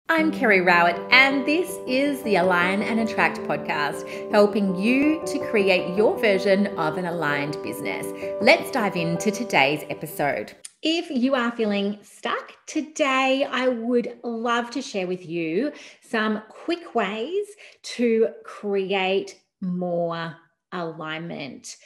I'm Kerry Rowett, and this is the Align and Attract podcast, helping you to create your version of an aligned business. Let's dive into today's episode. If you are feeling stuck today, I would love to share with you some quick ways to create more alignment.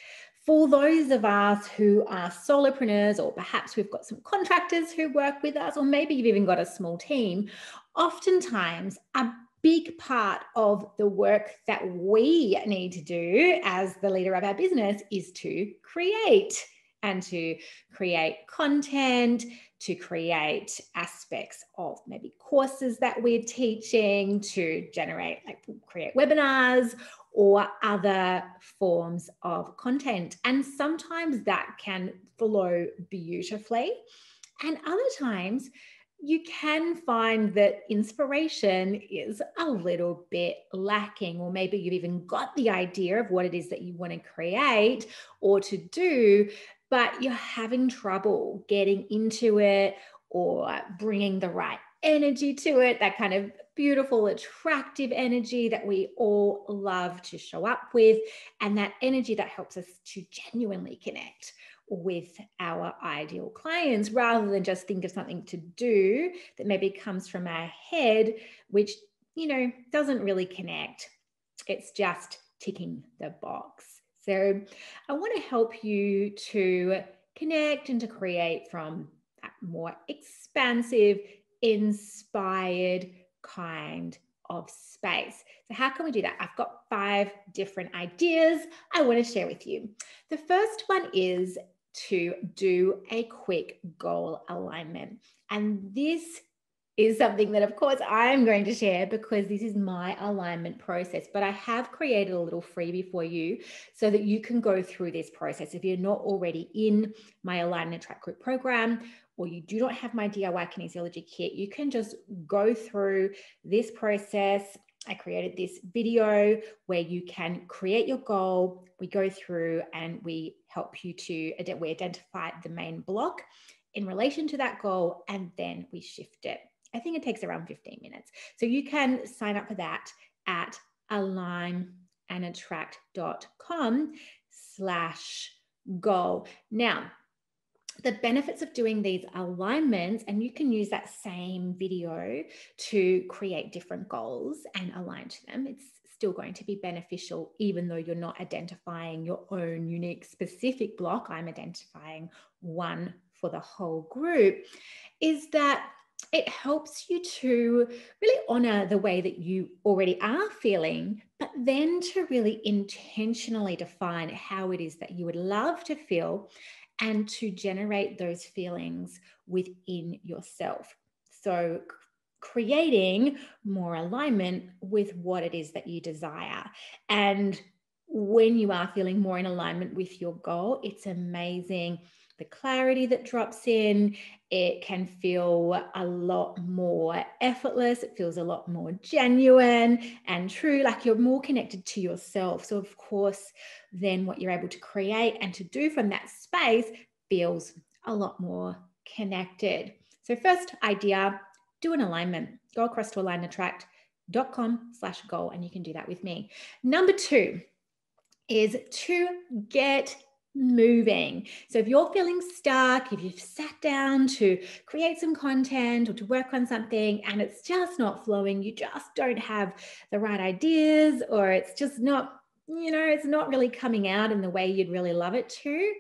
For those of us who are solopreneurs, or perhaps we've got some contractors who work with us, or maybe you've even got a small team, oftentimes a big part of the work that we need to do as the leader of our business is to create content, to create aspects of maybe courses that we're teaching, to create webinars or other forms of content. And sometimes that can flow beautifully. And other times you can find that inspiration is a little bit lacking, or maybe you've even got the idea of what it is that you want to create or to do, but you're having trouble getting into it or bringing the right energy to it, that kind of beautiful, attractive energy that we all love to show up with, and that energy that helps us to genuinely connect with our ideal clients, rather than just think of something to do that maybe comes from our head, which, doesn't really connect. It's just ticking the box. So I want to help you to connect and to create from that more expansive, inspired kind of space. So how can we do that? I've got 5 different ideas I want to share with you. The first one is to do a quick goal alignment. And this is something that, of course, I'm going to share because this is my alignment process, but I have created a little freebie for you so that you can go through this process. If you're not already in my Align and Attract group program, or you do not have my DIY kinesiology kit, you can just go through this process. I created this video where you can create your goal. We go through and we help you to identify the main block in relation to that goal, and then we shift it. I think it takes around 15 minutes. So you can sign up for that at alignandattract.com/goal. Now, the benefits of doing these alignments, and you can use that same video to create different goals and align to them. It's still going to be beneficial, even though you're not identifying your own unique specific block. I'm identifying one for the whole group, is that it helps you to really honor the way that you already are feeling, but then to really intentionally define how it is that you would love to feel and to generate those feelings within yourself. So creating more alignment with what it is that you desire. And when you are feeling more in alignment with your goal, it's amazing the clarity that drops in. It can feel a lot more effortless. It feels a lot more genuine and true, like you're more connected to yourself. So of course, then what you're able to create and to do from that space feels a lot more connected. So first idea, do an alignment. Go across to alignandattract.com/goal, and you can do that with me. Number 2 is to get moving. So if you're feeling stuck, if you've sat down to create some content or to work on something and it's just not flowing, you just don't have the right ideas, or it's just not, it's not really coming out in the way you'd really love it to,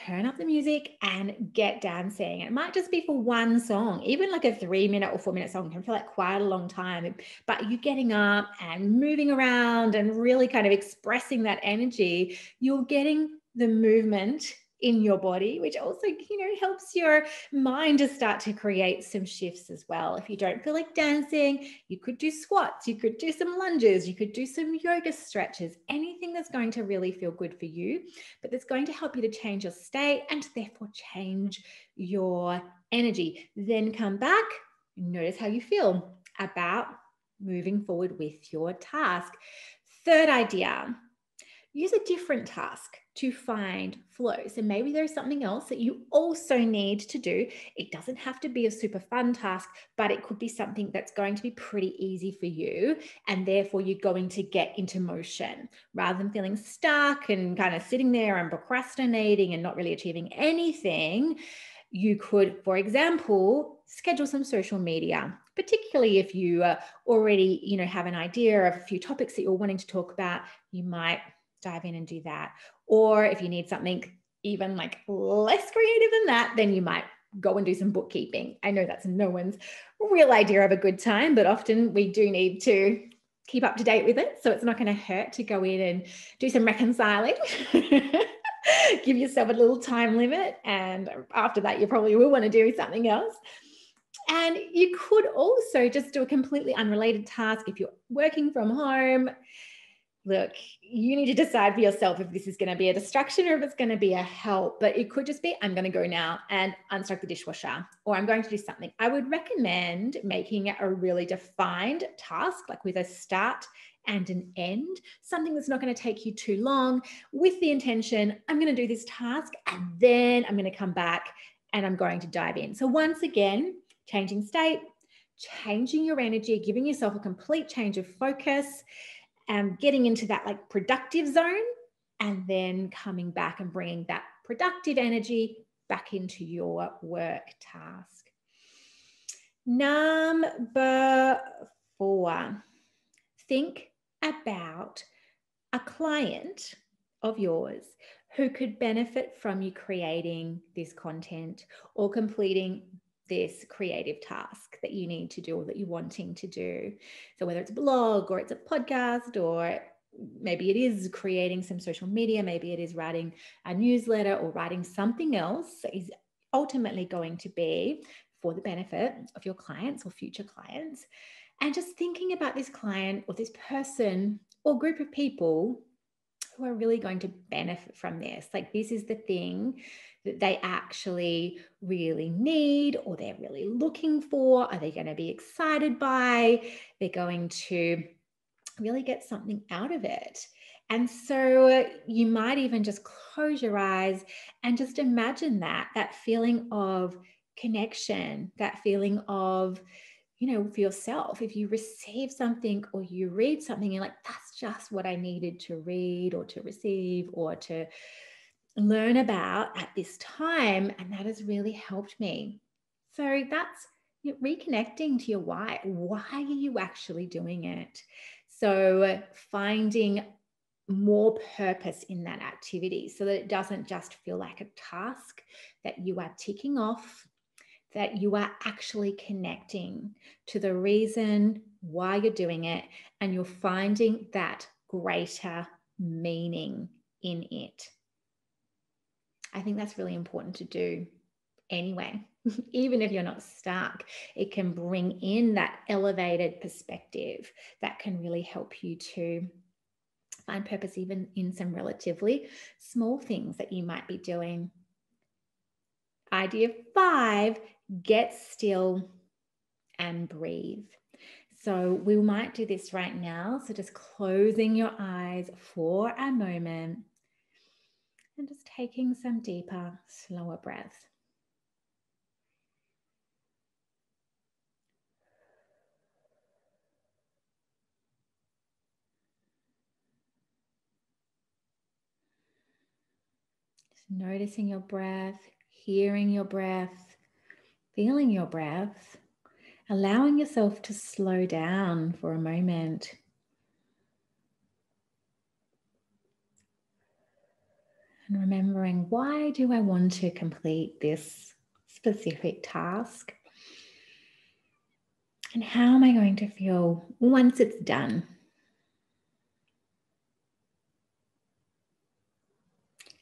turn up the music and get dancing. It might just be for one song, even like a 3-minute or 4-minute song can feel like quite a long time, but you getting up and moving around and really kind of expressing that energy, you're getting the movement in your body, which also, helps your mind to start to create some shifts as well. If you don't feel like dancing, you could do squats, you could do some lunges, you could do some yoga stretches, anything that's going to really feel good for you, but that's going to help you to change your state and therefore change your energy. Then come back, notice how you feel about moving forward with your task. Third idea, use a different task to find flow. So maybe there's something else that you also need to do. It doesn't have to be a super fun task, but it could be something that's going to be pretty easy for you. And therefore you're going to get into motion rather than feeling stuck and kind of sitting there and procrastinating and not really achieving anything. You could, for example, schedule some social media, particularly if you already, have an idea of a few topics that you're wanting to talk about. You might dive in and do that. Or if you need something even like less creative than that, then you might go and do some bookkeeping. I know that's no one's real idea of a good time, but often we do need to keep up to date with it. So it's not going to hurt to go in and do some reconciling. Give yourself a little time limit. And after that, you probably will want to do something else. And you could also just do a completely unrelated task if you're working from home. Look, you need to decide for yourself if this is going to be a distraction or if it's going to be a help. But it could just be, I'm going to go now and unstuck the dishwasher, or I'm going to do something. I would recommend making it a really defined task, like with a start and an end, something that's not going to take you too long, with the intention, I'm going to do this task and then I'm going to come back and I'm going to dive in. So once again, changing state, changing your energy, giving yourself a complete change of focus, and getting into that like productive zone, and then coming back and bringing that productive energy back into your work task. Number 4, think about a client of yours who could benefit from you creating this content or completing this creative task that you need to do or that you're wanting to do. So whether it's a blog or it's a podcast, or maybe it is creating some social media, maybe it is writing a newsletter or writing something else that is ultimately going to be for the benefit of your clients or future clients. And just thinking about this client or this person or group of people who are really going to benefit from this. Like, this is the thing that they actually really need, or they're really looking for. Are they going to be excited by? They're going to really get something out of it. And so you might even just close your eyes and just imagine that feeling of connection, that feeling of, for yourself, if you receive something or you read something, you're like, that's just what I needed to read or to receive or to learn about at this time. And that has really helped me. So that's reconnecting to your why. Why are you actually doing it? So finding more purpose in that activity so that it doesn't just feel like a task that you are ticking off, that you are actually connecting to the reason why you're doing it, and you're finding that greater meaning in it. I think that's really important to do anyway. Even if you're not stuck, it can bring in that elevated perspective that can really help you to find purpose even in some relatively small things that you might be doing. Idea 5, get still and breathe. So we might do this right now. So just closing your eyes for a moment and just taking some deeper, slower breaths. Just noticing your breath, hearing your breath, feeling your breath, allowing yourself to slow down for a moment. And remembering, why do I want to complete this specific task? And how am I going to feel once it's done?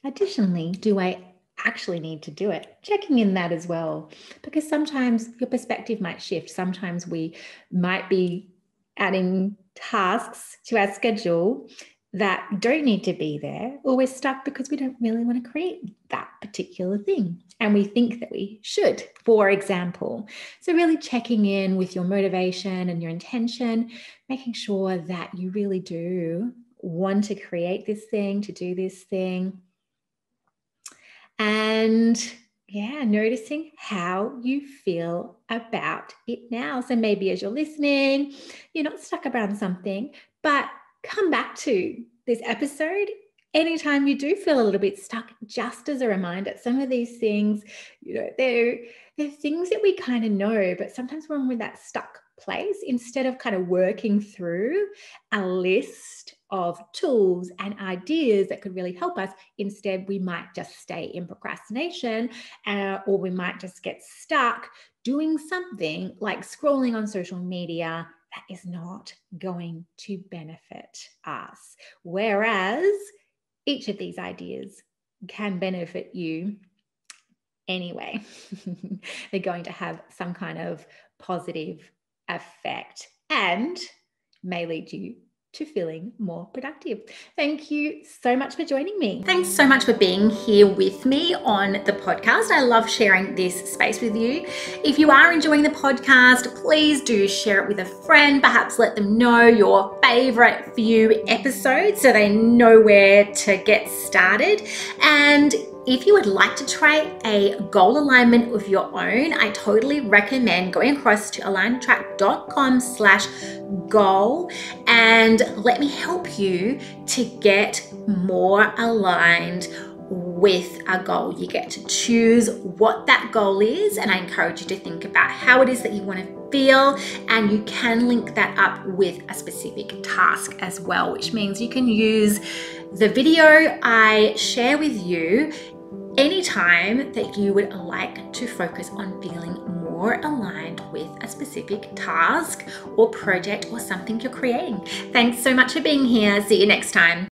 Additionally, do I actually need to do it? Checking in that as well, because sometimes your perspective might shift. Sometimes we might be adding tasks to our schedule that don't need to be there, or we're stuck because we don't really want to create that particular thing and we think that we should, for example. So really checking in with your motivation and your intention, making sure that you really do want to create this thing, to do this thing. And yeah, noticing how you feel about it now. So maybe as you're listening, you're not stuck around something, but come back to this episode anytime you do feel a little bit stuck, just as a reminder. Some of these things, they're things that we kind of know, but sometimes when we're in that stuck place, instead of kind of working through a list of tools and ideas that could really help us, instead we might just stay in procrastination, or we might just get stuck doing something like scrolling on social media that is not going to benefit us. Whereas each of these ideas can benefit you anyway. They're going to have some kind of positive effect and may lead you to feeling more productive. Thank you so much for joining me. Thanks so much for being here with me on the podcast. I love sharing this space with you. If you are enjoying the podcast, please do share it with a friend. Perhaps let them know your favorite few episodes so they know where to get started. And if you would like to try a goal alignment of your own, I totally recommend going across to alignedtrack.com/goal and let me help you to get more aligned with a goal. You get to choose what that goal is, and I encourage you to think about how it is that you want to feel, and you can link that up with a specific task as well, which means you can use the video I share with you anytime that you would like to focus on feeling more aligned with a specific task or project or something you're creating. Thanks so much for being here. See you next time.